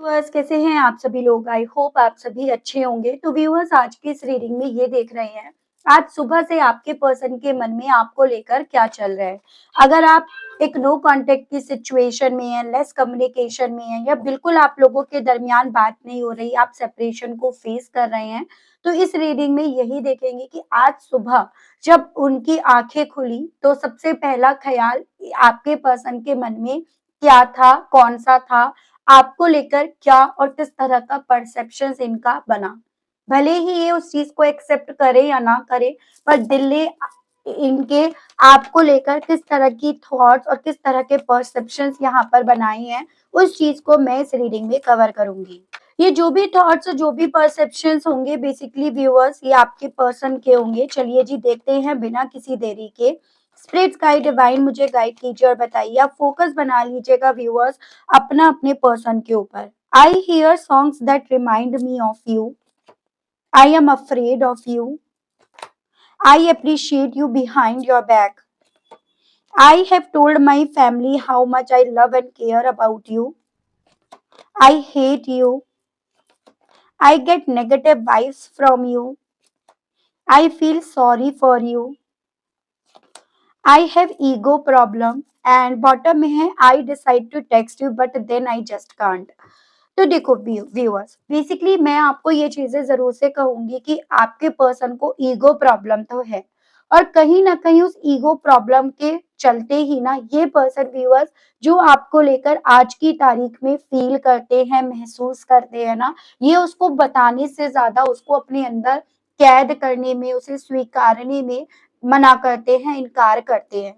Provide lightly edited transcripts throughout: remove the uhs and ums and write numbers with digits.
Viewers कैसे हैं आप सभी लोग। आई होप आप सभी अच्छे होंगे। तो व्यूअर्स आज की इस रीडिंग में ये देख रहे हैं आज सुबह से आपके पर्सन के मन में आपको लेकर क्या चल रहा है। अगर आप एक नो कांटेक्ट की सिचुएशन में हैं, लेस कम्युनिकेशन में हैं या बिल्कुल आप लोगों के दरमियान बात नहीं हो रही, आप सेपरेशन को फेस कर रहे हैं, तो इस रीडिंग में यही देखेंगे कि आज सुबह जब उनकी आंखें खुली तो सबसे पहला ख्याल आपके पर्सन के मन में क्या था, कौन सा था, आपको लेकर क्या और किस तरह का परसेप्शन इनका बना। भले ही ये उस चीज को एक्सेप्ट करे या ना करे, पर दिल ने इनके आपको लेकर किस तरह की थॉट्स और किस तरह के परसेप्शंस यहाँ पर बनाए हैं, उस चीज को मैं इस रीडिंग में कवर करूंगी। ये जो भी थॉट्स जो भी परसेप्शंस होंगे बेसिकली व्यूअर्स ये आपके पर्सन के होंगे। चलिए जी देखते हैं बिना किसी देरी के। स्पिरिट्स गाइड डिवाइन मुझे गाइड कीजिए और बताइए। आप फोकस बना लीजिएगा व्यूअर्स अपना अपने पर्सन के ऊपर। I hear songs that remind me of you, I am afraid of you, I appreciate you behind your back, I have told my family how much I love and care about you, I hate you, I get negative vibes from you. I feel sorry for you. I have ego problem and bottom में है I decide to text you but then I just can't. तो देखो viewers basically मैं आपको ये चीजें जरूर से कहूंगी कि आपके पर्सन को ईगो प्रॉब्लम तो है और कहीं ना कहीं उस ईगो प्रॉब्लम के चलते ही ना ये पर्सन व्यूअर्स जो आपको लेकर आज की तारीख में फील करते हैं, महसूस करते हैं ना, ये उसको बताने से ज्यादा उसको अपने अंदर कैद करने में, उसे स्वीकारने में मना करते हैं, इनकार करते हैं।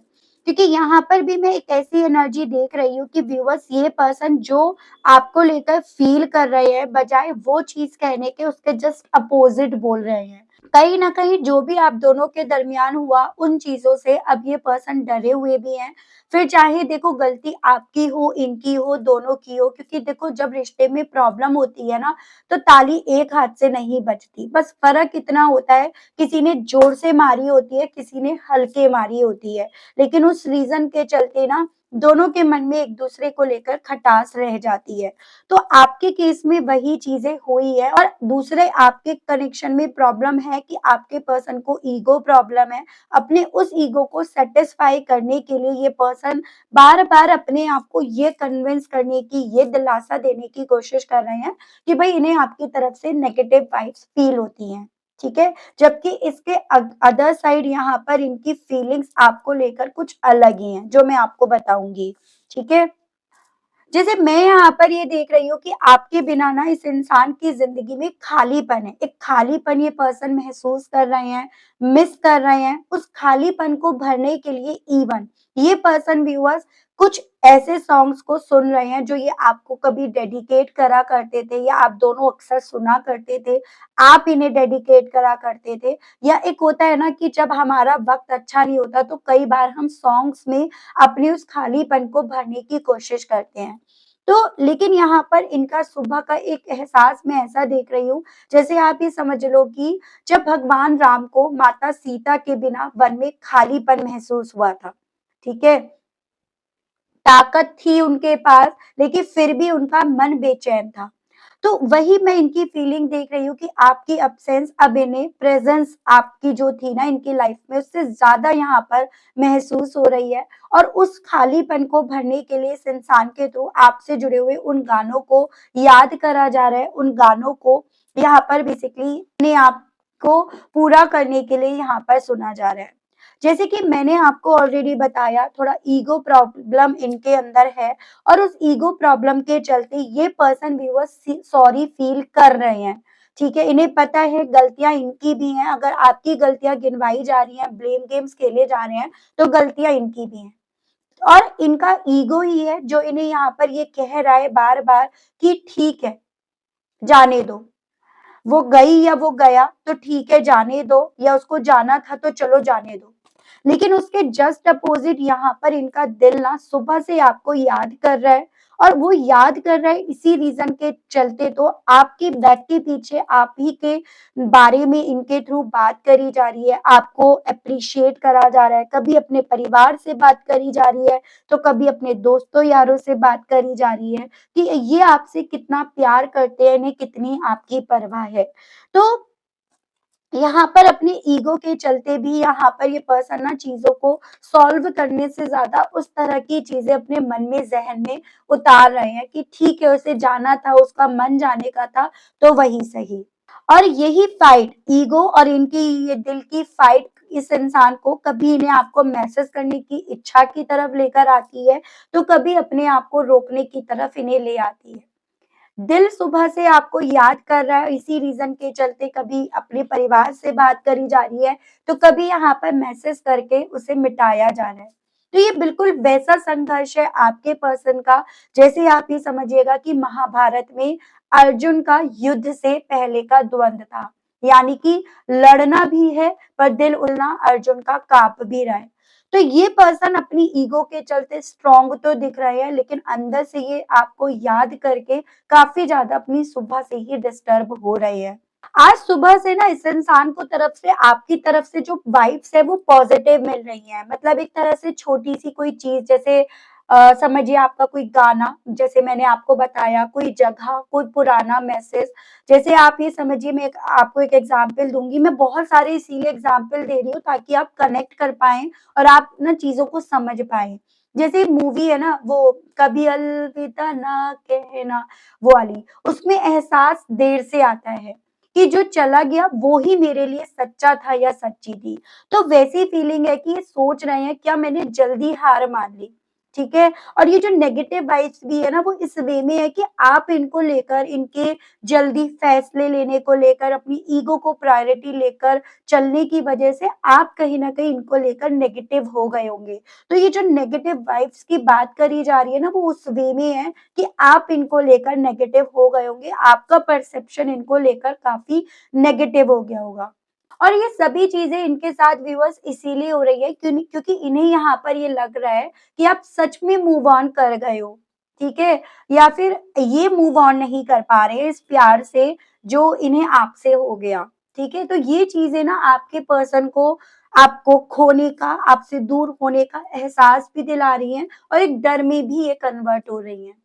क्योंकि यहाँ पर भी मैं एक ऐसी एनर्जी देख रही हूँ कि व्यूअर्स ये पर्सन जो आपको लेकर फील कर रहे हैं बजाय वो चीज कहने के उसके जस्ट अपोजिट बोल रहे हैं। कहीं ना कहीं जो भी आप दोनों के दरमियान हुआ उन चीजों से अब ये पर्सन डरे हुए भी हैं। फिर चाहे देखो गलती आपकी हो, इनकी हो, दोनों की हो, क्योंकि देखो जब रिश्ते में प्रॉब्लम होती है ना तो ताली एक हाथ से नहीं बजती। बस फर्क इतना होता है किसी ने जोर से मारी होती है, किसी ने हल्के मारी होती है, लेकिन उस रीजन के चलते ना दोनों के मन में एक दूसरे को लेकर खटास रह जाती है। तो आपके केस में वही चीजें हुई है और दूसरे आपके कनेक्शन में प्रॉब्लम है कि आपके पर्सन को ईगो प्रॉब्लम है। अपने उस ईगो को सेटिस्फाई करने के लिए ये पर्सन बार बार अपने आप को ये कन्विंस करने की, ये दिलासा देने की कोशिश कर रहे हैं कि भाई इन्हें आपकी तरफ से नेगेटिव वाइब्स फील होती हैं। ठीक है, जबकि इसके अदर साइड यहाँ पर इनकी फीलिंग्स आपको लेकर कुछ अलग ही हैं जो मैं आपको बताऊंगी। ठीक है, जैसे मैं यहाँ पर ये देख रही हूँ कि आपके बिना ना इस इंसान की जिंदगी में खालीपन है, एक खालीपन ये पर्सन महसूस कर रहे हैं, मिस कर रहे हैं। उस खालीपन को भरने के लिए इवन ये पर्सन व्यूअर्स कुछ ऐसे सॉन्ग्स को सुन रहे हैं जो ये आपको कभी डेडिकेट करा करते थे या आप दोनों अक्सर सुना करते थे, आप इन्हें डेडिकेट करा करते थे। या एक होता है ना कि जब हमारा वक्त अच्छा नहीं होता तो कई बार हम सॉन्ग्स में अपने उस खालीपन को भरने की कोशिश करते हैं। तो लेकिन यहाँ पर इनका सुबह का एक एहसास मैं ऐसा देख रही हूँ जैसे आप ये समझ लो कि जब भगवान राम को माता सीता के बिना वन में खालीपन महसूस हुआ था। ठीक है, ताकत थी उनके पास लेकिन फिर भी उनका मन बेचैन था। तो वही मैं इनकी फीलिंग देख रही हूँ कि आपकी अब्सेंस अब इन्हें प्रेजेंस आपकी जो थी ना इनकी लाइफ में उससे ज्यादा यहाँ पर महसूस हो रही है। और उस खालीपन को भरने के लिए इस इंसान के थ्रू आपसे जुड़े हुए उन गानों को याद करा जा रहा है, उन गानों को यहाँ पर बेसिकली अपने आप को पूरा करने के लिए यहाँ पर सुना जा रहा है। जैसे कि मैंने आपको ऑलरेडी बताया थोड़ा ईगो प्रॉब्लम इनके अंदर है और उस ईगो प्रॉब्लम के चलते ये पर्सन व्यूअर्स सॉरी फील कर रहे हैं। ठीक है, इन्हें पता है गलतियां इनकी भी हैं। अगर आपकी गलतियां गिनवाई जा रही हैं, ब्लेम गेम्स खेले जा रहे हैं, तो गलतियां इनकी भी हैं। और इनका ईगो ही है जो इन्हें यहाँ पर ये कह रहा है बार बार कि ठीक है जाने दो, वो गई या वो गया तो ठीक है जाने दो, या उसको जाना था तो चलो जाने दो। लेकिन उसके जस्ट अपोजिट यहाँ पर इनका दिल ना सुबह से आपको याद कर रहा है और वो याद कर रहा है इसी रीजन के चलते, तो आपके बैक के पीछे आप ही के बारे में इनके थ्रू बात करी जा रही है, आपको अप्रिशिएट करा जा रहा है, कभी अपने परिवार से बात करी जा रही है, तो कभी अपने दोस्तों यारों से बात करी जा रही है कि ये आपसे कितना प्यार करते हैं, इन्हें कितनी आपकी परवाह है। तो यहाँ पर अपने ईगो के चलते भी यहाँ पर ये पर्सन ना चीजों को सॉल्व करने से ज्यादा उस तरह की चीजें अपने मन में, जहन में उतार रहे हैं कि ठीक है, उसे जाना था, उसका मन जाने का था, तो वही सही। और यही फाइट, ईगो और इनकी ये दिल की फाइट, इस इंसान को कभी इन्हें आपको मैसेज करने की इच्छा की तरफ लेकर आती है, तो कभी अपने आप को रोकने की तरफ इन्हें ले आती है। दिल सुबह से आपको याद कर रहा है, इसी रीजन के चलते कभी अपने परिवार से बात करी जा रही है, तो कभी यहाँ पर मैसेज करके उसे मिटाया जा रहा है। तो ये बिल्कुल वैसा संघर्ष है आपके पर्सन का, जैसे आप ये समझिएगा कि महाभारत में अर्जुन का युद्ध से पहले का द्वंद था। यानी कि लड़ना भी है, पर दिल उलना अर्जुन का कांप भी रहा है। तो ये पर्सन अपनी ईगो के चलते स्ट्रांग तो दिख रहे हैं, लेकिन अंदर से ये आपको याद करके काफ़ी ज़्यादा अपनी सुबह से ही डिस्टर्ब हो रहे हैं। आज सुबह से ना इस इंसान को तरफ से, आपकी तरफ से जो वाइब्स है वो पॉजिटिव मिल रही हैं। मतलब एक तरह से छोटी-सी कोई चीज़, जैसे समझिए आपका कोई गाना, जैसे मैंने आपको बताया, कोई जगह, कोई पुराना मैसेज। जैसे आप ये समझिए, मैं आपको एक एग्ज़ाम्पल दूँगी। मैं बहुत सारे इसीलिए एग्ज़ाम्पल दे रही हूँ ताकि आप कनेक्ट कर पाएँ और आप ना चीज़ों को समझ पाएँ। जैसे मूवी है ना वो, कभी अलविदा ना कहना, वो वाली, उसमें एहसास देर से आता है कि जो चला गया वो ही मेरे लिए सच्चा था या सच्ची थी। तो वैसी फीलिंग है कि ये सोच रहे हैं क्या मैंने जल्दी हार मान ली, ठीक है? और ये जो नेगेटिव वाइब्स भी है ना, वो इस वे में है कि आप इनको लेकर, इनके जल्दी फैसले लेने को लेकर, अपनी ईगो को प्रायोरिटी लेकर चलने की वजह से आप कहीं न कहीं इनको लेकर नेगेटिव हो गए होंगे। तो ये जो नेगेटिव वाइब्स की बात करी जा रही है ना, वो उस वे में है कि आप इनको लेकर नेगेटिव हो गए होंगे, आपका परसेप्शन इनको लेकर काफ़ी नेगेटिव हो गया होगा। और ये सभी चीज़ें इनके साथ व्यूअर्स इसीलिए हो रही है क्योंकि इन्हें यहाँ पर ये लग रहा है कि आप सच में मूव ऑन कर गए हो, ठीक है? या फिर ये मूव ऑन नहीं कर पा रहे हैं इस प्यार से जो इन्हें आपसे हो गया, ठीक है? तो ये चीज़ें ना आपके पर्सन को आपको खोने का, आपसे दूर होने का एहसास भी दिला रही हैं और एक डर में भी ये कन्वर्ट हो रही हैं।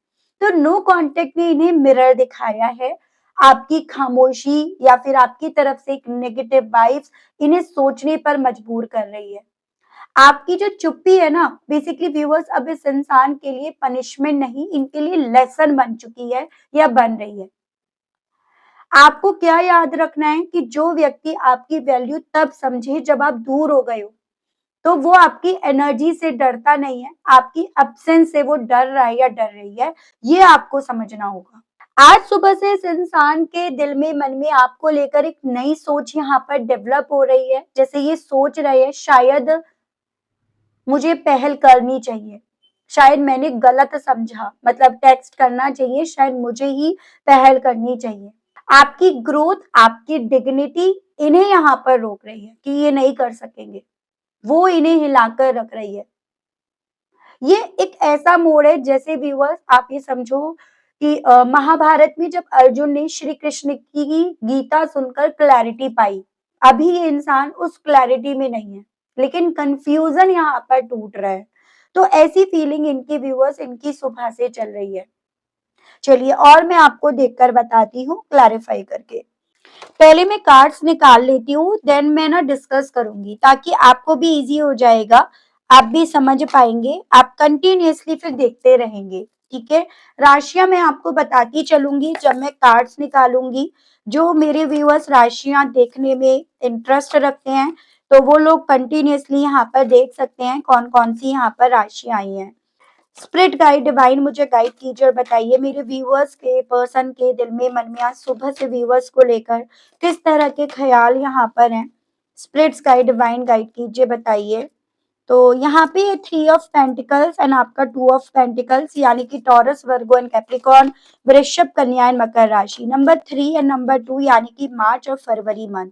तो नो कॉन्टैक्ट ने इन्हें मिरर दिखाया है, आपकी खामोशी या फिर आपकी तरफ से एक नेगेटिव वाइब्स इन्हें सोचने पर मजबूर कर रही है। आपकी जो चुप्पी है ना, बेसिकली व्यूअर्स अब इस इंसान के लिए पनिशमेंट नहीं, इनके लिए लेसन बन चुकी है या बन रही है। आपको क्या याद रखना है कि जो व्यक्ति आपकी वैल्यू तब समझे जब आप दूर हो गए हो, तो वो आपकी एनर्जी से डरता नहीं है, आपकी एब्सेंस से वो डर रहा है या डर रही है, ये आपको समझना होगा। आज सुबह से इस इंसान के दिल में, मन में आपको लेकर एक नई सोच यहाँ पर डेवलप हो रही है। जैसे ये सोच रहे हैं शायद मुझे पहल करनी चाहिए, शायद मैंने गलत समझा, मतलब टेक्स्ट करना चाहिए, शायद मुझे ही पहल करनी चाहिए। आपकी ग्रोथ, आपकी डिग्निटी इन्हें यहाँ पर रोक रही है कि ये नहीं कर सकेंगे। वो इन्हें हिलाकर रख रही है। ये एक ऐसा मोड़ है, जैसे व्यूअर्स आप ये समझो कि महाभारत में जब अर्जुन ने श्री कृष्ण की गीता सुनकर क्लैरिटी पाई, अभी ये इंसान उस क्लैरिटी में नहीं है, लेकिन कंफ्यूजन यहाँ पर टूट रहा है। तो ऐसी फीलिंग इनकी व्यूअर्स, इनकी सुबह से चल रही है। चलिए और मैं आपको देखकर बताती हूँ क्लैरिफाई करके। पहले मैं कार्ड्स निकाल लेती हूँ, देन मैं ना डिस्कस करूंगी ताकि आपको भी इजी हो जाएगा, आप भी समझ पाएंगे, आप कंटिन्यूअसली फिर देखते रहेंगे, ठीक है? राशियां मैं आपको बताती चलूंगी जब मैं कार्ड्स निकालूंगी। जो मेरे व्यूअर्स राशियां देखने में इंटरेस्ट रखते हैं, तो वो लोग कंटिन्यूअसली यहाँ पर देख सकते हैं कौन कौन सी यहाँ पर राशियां आई हैं। स्प्रिट गाइड डिवाइन मुझे गाइड कीजिए और बताइए मेरे व्यूअर्स के पर्सन के दिल में, मन में आज सुबह से व्यूअर्स को लेकर किस तरह के ख्याल यहाँ पर हैं। स्प्रिट्स गाइड डिवाइन गाइड कीजिए, बताइए। तो यहाँ पे 3 ऑफ पेंटिकल्स एंड आपका 2 ऑफ पेंटिकल्स, यानी कि टॉरस, वर्गो एंड कैप्रिकॉर्न, वृषभ, कन्या एंड मकर राशि। नंबर 3 एंड नंबर 2 यानी कि मार्च और फरवरी मंथ।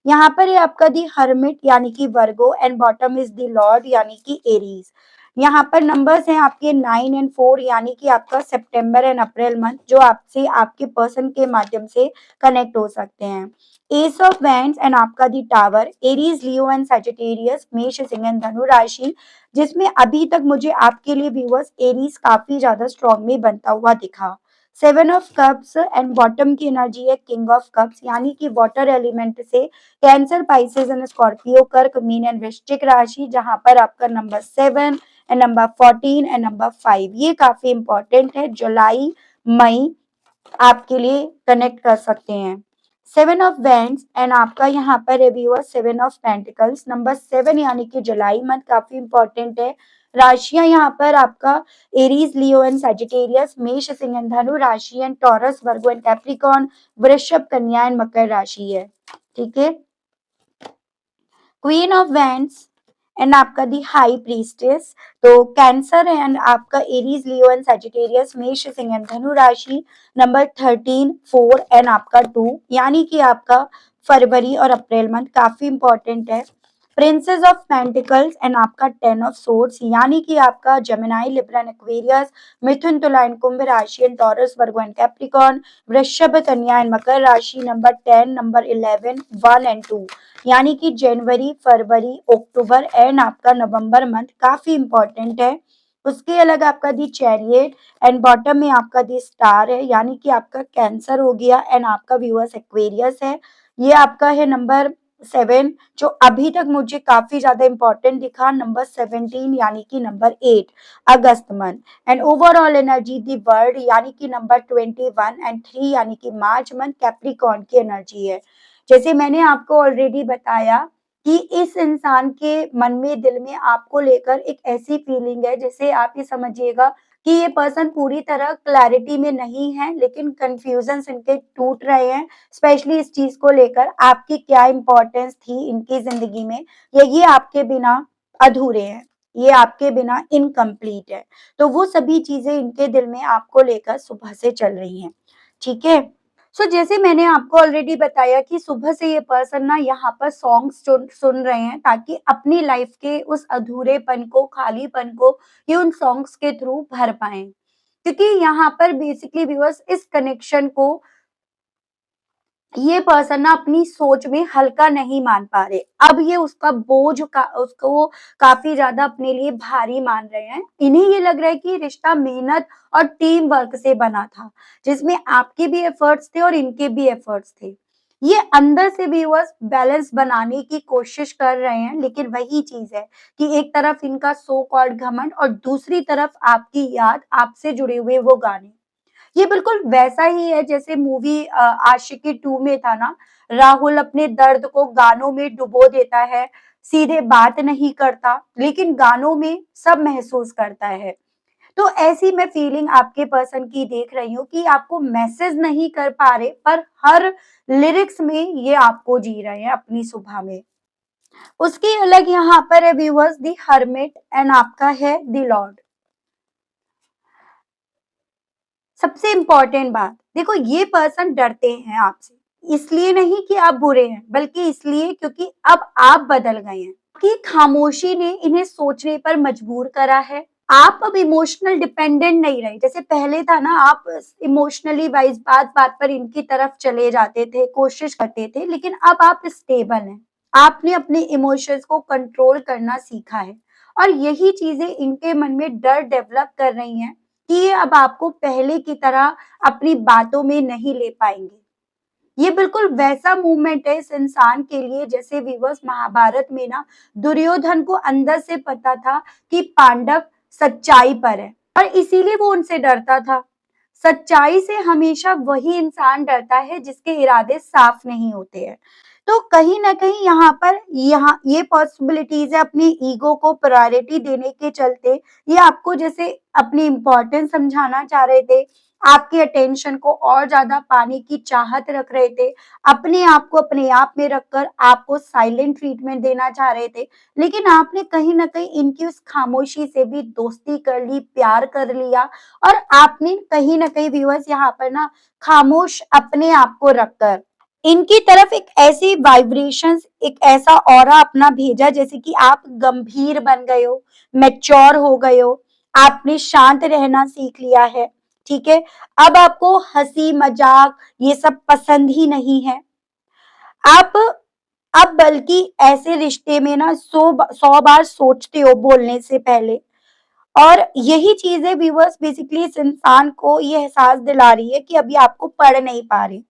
यहाँ पर है आपका दी हर्मिट यानी कि वर्गो and bottom is the Lord यानी कि एरीज। यहाँ पर नंबर्स हैं आपके 9 एंड 4, यानी कि आपका सितंबर एंड अप्रैल मंथ, जो आपसे आपके पर्सन के माध्यम से कनेक्ट हो सकते हैं। एस ऑफ वैंड्स एंड आपका the tower, Aries, Leo and Sagittarius, मेष, सिंह एंड धनु राशि, जिसमें अभी तक मुझे आपके लिए व्यूअर्स एरीज काफी ज्यादा स्ट्रांगली बनता हुआ दिखा। 7 ऑफ कप्स एंड बॉटम की एनर्जी है किंग ऑफ कप्स, यानी कि वाटर एलिमेंट से कैंसर, पाइसेस एंड स्कॉर्पियो, कर्क, मीन एंड वृश्चिक राशि, जहां पर आपका number 7 and number 14 and number 5 ये काफी इंपॉर्टेंट है। जुलाई, मई आपके लिए कनेक्ट कर सकते हैं। 7 ऑफ वैंड्स एंड आपका यहाँ पर है व्यूअर 7 ऑफ पेंटिकल्स, नंबर 7 यानी कि जुलाई मंथ काफी इंपॉर्टेंट है। राशियां यहाँ पर आपका एरीज, लियो एंड सजिटेरियस, मेष, सिंह एंड धनु राशि and taurus, Virgo and Capricorn, वृषभ, कन्या एंड मकर राशि है। ठीक है। क्वीन ऑफ वैंड्स एंड आपका दी हाई प्रीस्टेस, तो कैंसर एंड आपका एरीज, लियो एंड सजिटेरियस, मेष, सिंह एंड धनु राशि, नंबर 13, 4 एंड आपका 2, यानी कि आपका फरवरी और अप्रैल मंथ काफी इंपॉर्टेंट है। प्रिंसेस ऑफ पेंटिकल्स एंड आपका 10 ऑफ सोर्ड्स, यानी कि आपका जेमिनाई, लिब्रा एंड एक्वेरियस, मिथुन, तुला एंड कुंभ राशि and taurus, Virgo and Capricorn, वृषभ, कन्या एंड मकर राशि, नंबर 10, नंबर 11, 1 एंड 2, यानी कि जनवरी, फरवरी, अक्टूबर एंड आपका नवंबर मंथ काफी इंपॉर्टेंट है। उसके अलग आपका दी चैरियट एंड बॉटम में आपका दी स्टार है, यानी कि आपका कैंसर हो गया एंड आपका व्यूअर्स एक्वेरियस है। ये आपका है नंबर 7, जो अभी तक मुझे काफी ज्यादा इंपॉर्टेंट दिखा, नंबर 17 यानी कि number 8 August month and overall energy the world, यानी कि नंबर 21 एंड 3 यानी कि मार्च मंथ कैप्रिकॉर्न की एनर्जी है। जैसे मैंने आपको ऑलरेडी बताया कि इस इंसान के मन में, दिल में आपको लेकर एक ऐसी फीलिंग है, जैसे आप ये समझिएगा कि ये पर्सन पूरी तरह क्लैरिटी में नहीं है, लेकिन कंफ्यूजन इनके टूट रहे हैं, स्पेशली इस चीज को लेकर आपकी क्या इंपॉर्टेंस थी इनकी जिंदगी में, या ये आपके बिना अधूरे हैं, ये आपके बिना इनकम्प्लीट है। तो वो सभी चीजें इनके दिल में आपको लेकर सुबह से चल रही हैं। ठीक है। जैसे मैंने आपको ऑलरेडी बताया कि सुबह से ये पर्सन ना यहाँ पर सॉन्ग्स सुन रहे हैं, ताकि अपनी लाइफ के उस अधूरेपन को, खालीपन को ये उन सॉन्ग्स के थ्रू भर पाएं, क्योंकि यहाँ पर बेसिकली व्यूअर्स इस कनेक्शन को ये पर्सन ना अपनी सोच में हल्का नहीं मान पा रहे। अब ये उसका बोझ का उसको काफी ज्यादा अपने लिए भारी मान रहे हैं। इन्हें ये लग रहा है कि ये रिश्ता मेहनत और टीम वर्क से बना था, जिसमें आपके भी एफर्ट्स थे और इनके भी एफर्ट्स थे। ये अंदर से व्यूअर्स बैलेंस बनाने की कोशिश कर रहे हैं, लेकिन वही चीज है कि एक तरफ इनका सो कॉल्ड घमंड और दूसरी तरफ आपकी याद, आपसे जुड़े हुए वो गाने। ये बिल्कुल वैसा ही है जैसे मूवी आशिकी 2 में था ना, राहुल अपने दर्द को गानों में डुबो देता है, सीधे बात नहीं करता, लेकिन गानों में सब महसूस करता है। तो ऐसी मैं फीलिंग आपके पर्सन की देख रही हूँ कि आपको मैसेज नहीं कर पा रहे, पर हर लिरिक्स में ये आपको जी रहे हैं अपनी सुबह में। उसके अलग यहाँ पर है व्यूअर्स दी हर्मिट एंड आपका है दी लॉर्ड। सबसे इंपॉर्टेंट बात देखो, ये पर्सन डरते हैं आपसे, इसलिए नहीं कि आप बुरे हैं, बल्कि इसलिए क्योंकि अब आप बदल गए हैं। आपकी खामोशी ने इन्हें सोचने पर मजबूर करा है। आप अब इमोशनल डिपेंडेंट नहीं रहे, जैसे पहले था ना, आप इमोशनली वाइज बात बात पर इनकी तरफ चले जाते थे, कोशिश करते थे, लेकिन अब आप स्टेबल हैं। आपने अपने इमोशंस को कंट्रोल करना सीखा है, और यही चीजें इनके मन में डर डेवलप कर रही हैं कि ये अब आपको पहले की तरह अपनी बातों में नहीं ले पाएंगे। ये बिल्कुल वैसा मूवमेंट है इस इंसान के लिए, जैसे व्यूअर्स महाभारत में ना दुर्योधन को अंदर से पता था कि पांडव सच्चाई पर है, और इसीलिए वो उनसे डरता था। सच्चाई से हमेशा वही इंसान डरता है जिसके इरादे साफ नहीं होते हैं। तो कहीं ना कहीं यहाँ ये पॉसिबिलिटीज है, अपनी ईगो को प्रायोरिटी देने के चलते ये आपको जैसे अपनी इम्पोर्टेंस समझाना चाह रहे थे, आपके अटेंशन को और ज्यादा पाने की चाहत रख रहे थे, अपने आप को अपने आप में रखकर आपको साइलेंट ट्रीटमेंट देना चाह रहे थे, लेकिन आपने कहीं ना कहीं इनकी उस खामोशी से भी दोस्ती कर ली, प्यार कर लिया, और आपने कहीं ना कहीं व्यूअर्स यहाँ पर ना खामोश अपने आप को रखकर इनकी तरफ एक ऐसी वाइब्रेशंस, एक ऐसा ऑरा अपना भेजा जैसे कि आप गंभीर बन गए हो, मैच्योर हो गए हो, आपने शांत रहना सीख लिया है। ठीक है, अब आपको हंसी मजाक ये सब पसंद ही नहीं है। आप अब बल्कि ऐसे रिश्ते में ना 100 बार सोचते हो बोलने से पहले। और यही चीजें व्यूअर्स बेसिकली इस इंसान को ये एहसास दिला रही है कि अभी आपको पढ़ नहीं पा रहे।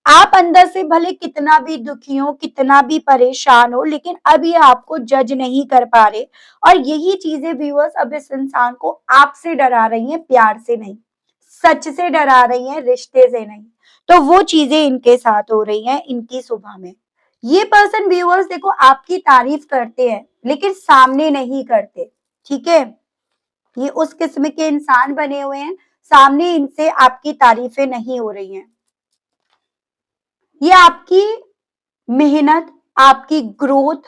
आप अंदर से भले कितना भी दुखी हो, कितना भी परेशान हो, लेकिन अब ये आपको जज नहीं कर पा रहे। और यही चीजें व्यूअर्स अब इस इंसान को आपसे डरा रही हैं, प्यार से नहीं, सच से डरा रही हैं, रिश्ते से नहीं। तो वो चीजें इनके साथ हो रही हैं इनकी सुबह में। ये पर्सन व्यूअर्स देखो आपकी तारीफ करते हैं लेकिन सामने नहीं करते। ठीक है, ये उस किस्म के इंसान बने हुए हैं, सामने इनसे आपकी तारीफें नहीं हो रही हैं। ये आपकी मेहनत, आपकी ग्रोथ,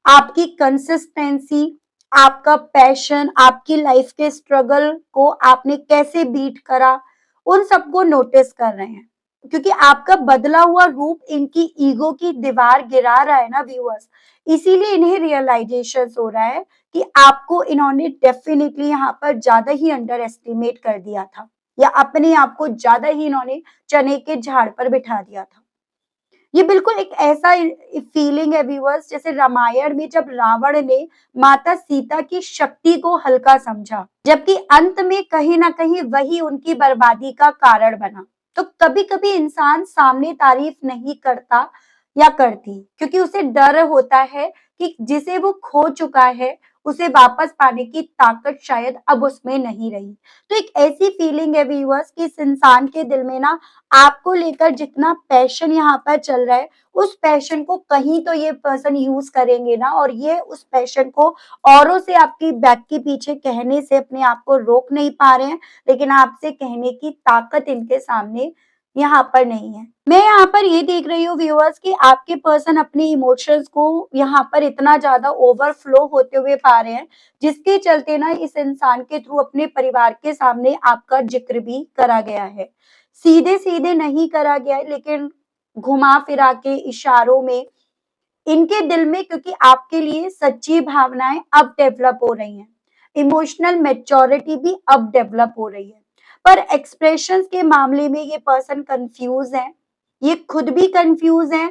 आपकी कंसिस्टेंसी, आपका पैशन, आपकी लाइफ के स्ट्रगल को आपने कैसे बीट करा, उन सबको नोटिस कर रहे हैं। क्योंकि आपका बदला हुआ रूप इनकी ईगो की दीवार गिरा रहा है ना व्यूअर्स, इसीलिए इन्हें रियलाइजेशन हो रहा है कि आपको इन्होंने डेफिनेटली यहाँ पर ज्यादा ही अंडर एस्टिमेट कर दिया था, या अपने आप को ज्यादा ही इन्होंने चने के झाड़ पर बिठा दिया था। ये बिल्कुल एक ऐसा फीलिंग है व्यूअर्स जैसे रामायण में जब रावण ने माता सीता की शक्ति को हल्का समझा, जबकि अंत में कहीं ना कहीं वही उनकी बर्बादी का कारण बना। तो कभी कभी इंसान सामने तारीफ नहीं करता या करती क्योंकि उसे डर होता है कि जिसे वो खो चुका है उसे वापस पाने की ताकत शायद अब उसमें नहीं रही। तो एक ऐसी फीलिंग है व्यूअर्स कि इस इंसान के दिल में ना आपको लेकर जितना पैशन यहाँ पर चल रहा है, उस पैशन को कहीं तो ये पर्सन यूज करेंगे ना, और ये उस पैशन को औरों से आपकी बैक के पीछे कहने से अपने आप को रोक नहीं पा रहे हैं, लेकिन आपसे कहने की ताकत इनके सामने यहाँ पर नहीं है। मैं यहाँ पर ये देख रही हूँ व्यूअर्स कि आपके पर्सन अपने इमोशंस को यहाँ पर इतना ज्यादा ओवरफ्लो होते हुए पा रहे हैं, जिसके चलते ना इस इंसान के थ्रू अपने परिवार के सामने आपका जिक्र भी करा गया है। सीधे सीधे नहीं करा गया है लेकिन घुमा फिरा के इशारों में इनके दिल में, क्योंकि आपके लिए सच्ची भावनाएं अब डेवलप हो रही हैं, इमोशनल मैच्योरिटी भी अब डेवलप हो रही है। पर एक्सप्रेशंस के मामले में ये पर्सन कंफ्यूज है, ये खुद भी कंफ्यूज है।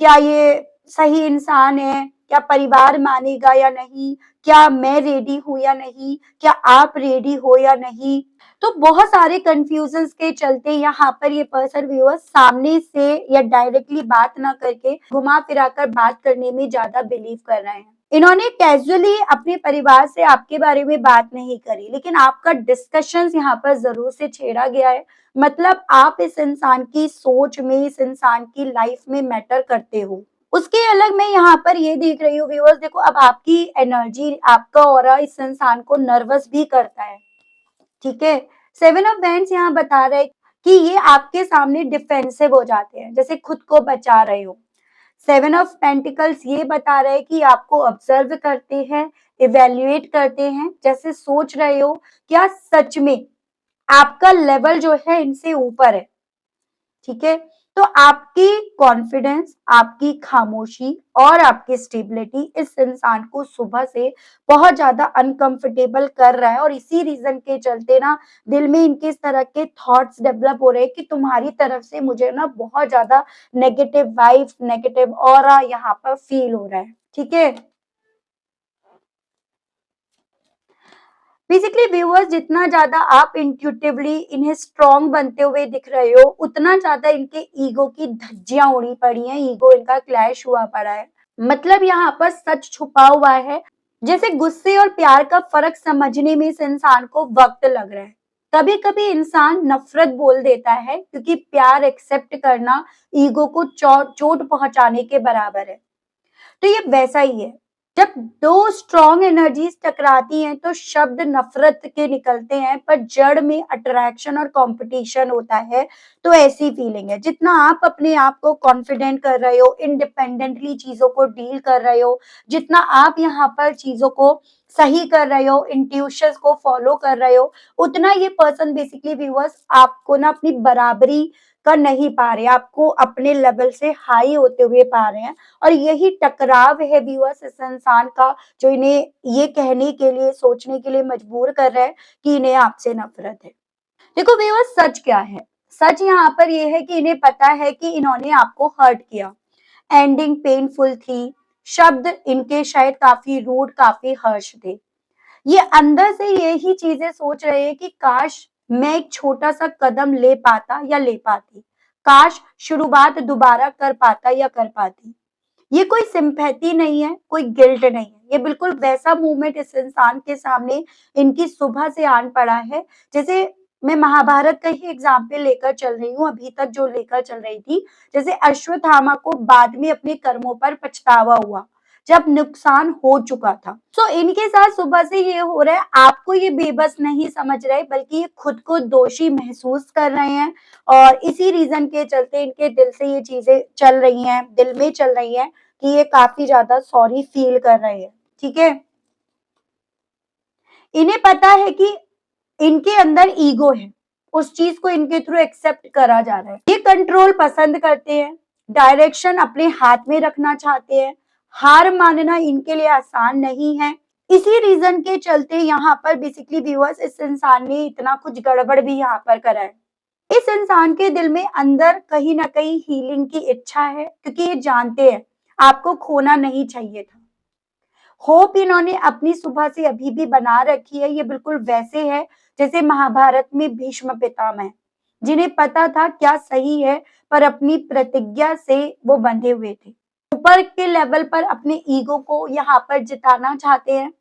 क्या ये सही इंसान है, क्या परिवार मानेगा या नहीं, क्या मैं रेडी हूं या नहीं, क्या आप रेडी हो या नहीं। तो बहुत सारे कंफ्यूजन्स के चलते यहाँ पर ये पर्सन व्यूअर्स सामने से या डायरेक्टली बात ना करके घुमा फिरा कर बात करने में ज्यादा बिलीव कर रहे हैं। इन्होंने कैजुअली अपने परिवार से आपके बारे में बात नहीं करी, लेकिन आपका डिस्कशंस यहाँ पर जरूर से छेड़ा गया है। मतलब आप इस इंसान की सोच में, इस इंसान की लाइफ में मैटर करते हो। उसके अलग मैं यहाँ पर ये देख रही हूँ व्यूअर्स, देखो अब आपकी एनर्जी, आपका ऑरा इस इंसान को नर्वस भी करता है। ठीक है, 7 ऑफ वैंड्स यहाँ बता रहे कि ये आपके सामने डिफेंसिव हो जाते हैं, जैसे खुद को बचा रहे हो। 7 ऑफ पेंटिकल्स ये बता रहे हैं कि आपको ऑब्जर्व करते हैं, इवेल्युएट करते हैं, जैसे सोच रहे हो क्या सच में आपका लेवल जो है इनसे ऊपर है। ठीक है, तो आपकी कॉन्फिडेंस, आपकी खामोशी और आपकी स्टेबिलिटी इस इंसान को सुबह से बहुत ज्यादा अनकंफर्टेबल कर रहा है, और इसी रीजन के चलते ना दिल में इनके इस तरह के थॉट्स डेवलप हो रहे हैं कि तुम्हारी तरफ से मुझे ना बहुत ज्यादा नेगेटिव वाइब्स, नेगेटिव ऑरा यहाँ पर फील हो रहा है। ठीक है, बेसिकली व्यूअर्स जितना ज्यादा आप इंट्यूटिवली इन्हें स्ट्रॉन्ग बनते हुए दिख रहे हो, उतना ज्यादा इनके ईगो की धज्जियां उड़ी पड़ी हैं, ईगो इनका क्लैश हुआ पड़ा है। मतलब यहाँ पर सच छुपा हुआ है। जैसे गुस्से और प्यार का फर्क समझने में इस इंसान को वक्त लग रहा है। कभी कभी इंसान नफरत बोल देता है क्योंकि प्यार एक्सेप्ट करना ईगो को चोट पहुंचाने के बराबर है। तो ये वैसा ही है। जब दो स्ट्रॉन्ग एनर्जीज टकराती हैं तो शब्द नफरत के निकलते हैं, पर जड़ में अट्रैक्शन और कंपटीशन होता है। तो ऐसी फीलिंग है, जितना आप अपने आप को कॉन्फिडेंट कर रहे हो, इंडिपेंडेंटली चीजों को डील कर रहे हो, जितना आप यहाँ पर चीजों को सही कर रहे हो, इंट्यूशंस को फॉलो कर रहे हो, उतना ये पर्सन बेसिकली व्यूअर्स आपको ना अपनी बराबरी कर नहीं पा रहे, आपको अपने लेवल से हाई होते हुए पा रहे हैं। और यही टकराव है व्यूअर्स इस इंसान का, जो इन्हें ये कहने के लिए, सोचने के लिए मजबूर कर रहा है कि इन्हें आपसे नफरत है। देखो व्यूअर्स, सच क्या है? सच यहाँ पर ये है कि इन्हें पता है कि इन्होंने आपको हर्ट किया, एंडिंग पेनफुल थी, शब्द इनके शायद काफी रूड, काफी हर्ष थे। ये अंदर से यही चीजें सोच रहे हैं कि काश मैं एक छोटा सा कदम ले पाता या ले पाती, काश शुरुआत दोबारा कर पाता या कर पाती। ये कोई सिंपैथी नहीं है, कोई गिल्ट नहीं है, ये बिल्कुल वैसा मूवमेंट इस इंसान के सामने इनकी सुबह से आन पड़ा है, जैसे मैं महाभारत का ही एग्जाम्पल लेकर चल रही हूँ, अभी तक जो लेकर चल रही थी। जैसे अश्वत्थामा को बाद में अपने कर्मों पर पछतावा हुआ, जब नुकसान हो चुका था। तो इनके साथ सुबह से ये हो रहा है, आपको ये बेबस नहीं समझ रहे, बल्कि ये खुद को दोषी महसूस कर रहे हैं। और इसी रीजन के चलते इनके दिल से ये चीजें चल रही हैं, दिल में चल रही हैं कि ये काफी ज्यादा सॉरी फील कर रहे हैं। ठीक है, इन्हें पता है कि इनके अंदर ईगो है, उस चीज को इनके थ्रू एक्सेप्ट करा जा रहा है। ये कंट्रोल पसंद करते हैं, डायरेक्शन अपने हाथ में रखना चाहते हैं, हार मानना इनके लिए आसान नहीं है। इसी रीजन के चलते यहाँ पर बेसिकली व्यूअर्स इस इंसान ने इतना कुछ गड़बड़ भी यहाँ पर करा है। इस इंसान के दिल में अंदर कहीं ना कहीं हीलिंग की इच्छा है, क्योंकि ये जानते हैं आपको खोना नहीं चाहिए था। होप इन्होंने अपनी सुबह से अभी भी बना रखी है। ये बिल्कुल वैसे है जैसे महाभारत में भीष्म पितामह, जिन्हें पता था क्या सही है, पर अपनी प्रतिज्ञा से वो बंधे हुए थे। ऊपर के लेवल पर अपने ईगो को यहाँ पर जिताना चाहते हैं,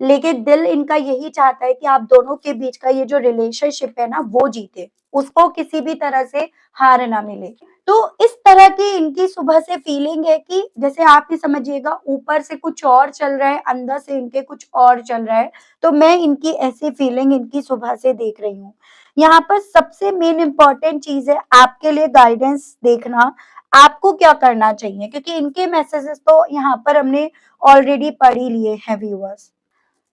लेकिन दिल इनका यही चाहता है कि आप दोनों के बीच का ये जो रिलेशनशिप है ना, वो जीते, उसको किसी भी तरह से हार ना मिले। तो इस तरह की इनकी सुबह से फीलिंग है कि जैसे आप ही समझिएगा, ऊपर से कुछ और चल रहा है, अंदर से इनके कुछ और चल रहा है। तो मैं इनकी ऐसी फीलिंग इनकी सुबह से देख रही हूँ। यहाँ पर सबसे मेन इम्पोर्टेंट चीज है आपके लिए गाइडेंस देखना, आपको क्या करना चाहिए, क्योंकि इनके मैसेजेस तो यहाँ पर हमने ऑलरेडी पढ़ ही लिए हैं व्यूअर्स।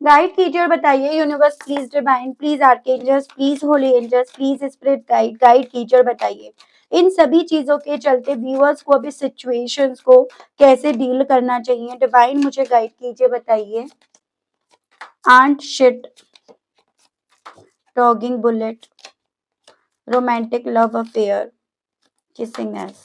गाइड कीजिए, बताइए universe please, divine please, archangels please, holy angels please, spirit guide, guide कीजिए, बताइए इन सभी चीजों के चलते व्यूअर्स को अभी सिचुएशंस को कैसे डील करना चाहिए। डिवाइन मुझे गाइड कीजिए, बताइए। आंट शिट, डॉगिंग बुलेट, रोमांटिक लव अफेयर, किसिंग एस।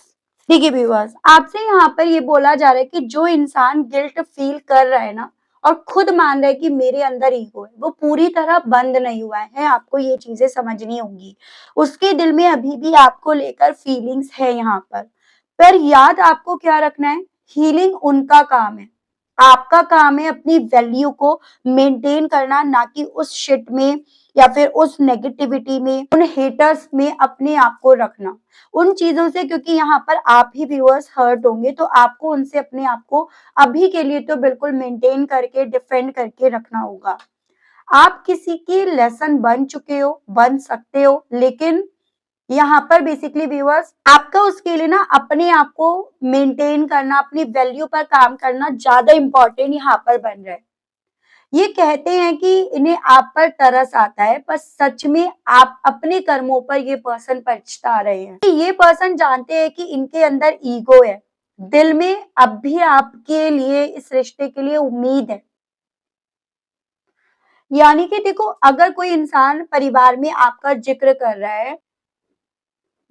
देखिए व्यूअर्स, आपसे यहाँ पर ये बोला जा रहा है कि जो इंसान गिल्ट फील कर रहा है ना, और खुद मान रहा है कि मेरे अंदर ईगो है, वो पूरी तरह बंद नहीं हुआ है। आपको ये चीजें समझनी होंगी, उसके दिल में अभी भी आपको लेकर फीलिंग्स है यहाँ पर याद आपको क्या रखना है, हीलिंग उनका काम है, आपका काम है अपनी वैल्यू को मेंटेन करना, ना कि उस शिट में या फिर उस नेगेटिविटी में, उन हेटर्स में अपने आप को रखना, उन चीजों से। क्योंकि यहाँ पर आप ही व्यूअर्स हर्ट होंगे, तो आपको उनसे अपने आप को अभी के लिए तो बिल्कुल मेंटेन करके, डिफेंड करके रखना होगा। आप किसी की लेसन बन चुके हो, बन सकते हो, लेकिन यहाँ पर बेसिकली व्यूअर्स आपका उसके लिए ना अपने आप को मेंटेन करना, अपनी वैल्यू पर काम करना ज्यादा इंपॉर्टेंट यहाँ पर बन रहा है। ये कहते हैं कि इन्हें आप पर तरस आता है, पर सच में आप अपने कर्मों पर ये पर्सन पछता रहे हैं। ये पर्सन जानते हैं कि इनके अंदर ईगो है, दिल में अब भी आपके लिए, इस रिश्ते के लिए उम्मीद है। यानी कि देखो, अगर कोई इंसान परिवार में आपका जिक्र कर रहा है,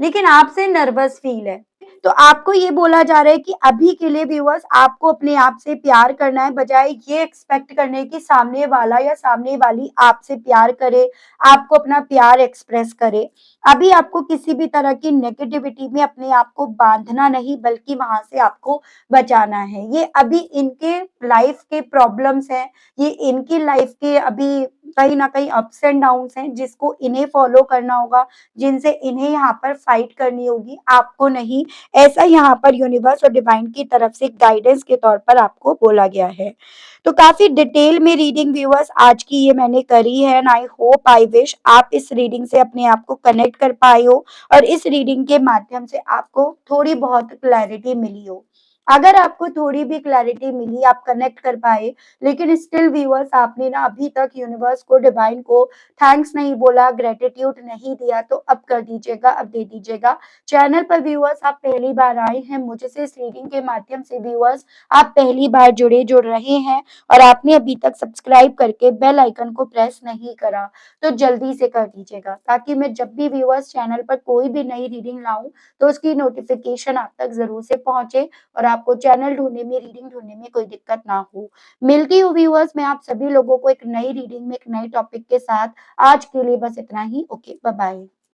लेकिन आपसे नर्वस फील है, तो आपको ये बोला जा रहा है कि अभी के लिए व्यूअर्स आपको अपने आप से प्यार करना है, बजाय ये एक्सपेक्ट करने की सामने वाला या सामने वाली आपसे प्यार करे, आपको अपना प्यार एक्सप्रेस करे। अभी आपको किसी भी तरह की नेगेटिविटी में अपने आप को बांधना नहीं, बल्कि वहां से आपको बचाना है। ये अभी इनके लाइफ के प्रॉब्लम्स हैं, ये इनकी लाइफ के अभी कहीं ना कहीं अप्स एंड डाउन्स हैं, जिसको इन्हें फॉलो करना होगा, जिनसे इन्हें यहाँ पर फाइट करनी होगी, आपको नहीं। ऐसा यहाँ पर यूनिवर्स और डिवाइन की तरफ से गाइडेंस के तौर पर आपको बोला गया है। तो काफी डिटेल में रीडिंग व्यूअर्स आज की ये मैंने करी है, and I hope, I wish आप इस रीडिंग से अपने आप को कनेक्ट कर पाए हो, और इस रीडिंग के माध्यम से आपको थोड़ी बहुत क्लैरिटी मिली हो। अगर आपको थोड़ी भी क्लैरिटी मिली, आप कनेक्ट कर पाए, लेकिन स्टिल व्यूअर्स आपने ना अभी तक यूनिवर्स को, डिवाइन को थैंक्स नहीं बोला, ग्रेटिट्यूड नहीं दिया, तो अब कर दीजिएगा, अब दे दीजिएगा। चैनल पर व्यूअर्स आप पहली बार आए हैं, मुझसे इस रीडिंग के माध्यम से व्यूअर्स आप पहली बार जुड़ रहे हैं और आपने अभी तक सब्सक्राइब करके बेल आइकन को प्रेस नहीं करा, तो जल्दी से कर दीजिएगा, ताकि मैं जब भी व्यूअर्स चैनल पर कोई भी नई रीडिंग लाऊं तो उसकी नोटिफिकेशन आप तक जरूर से पहुंचे और आपको चैनल ढूंढने में, रीडिंग ढूंढने में कोई दिक्कत ना हो। मिलती हूँ व्यूअर्स मैं आप सभी लोगों को एक नई रीडिंग में, एक नए टॉपिक के साथ। आज के लिए बस इतना ही। Okay, bye bye.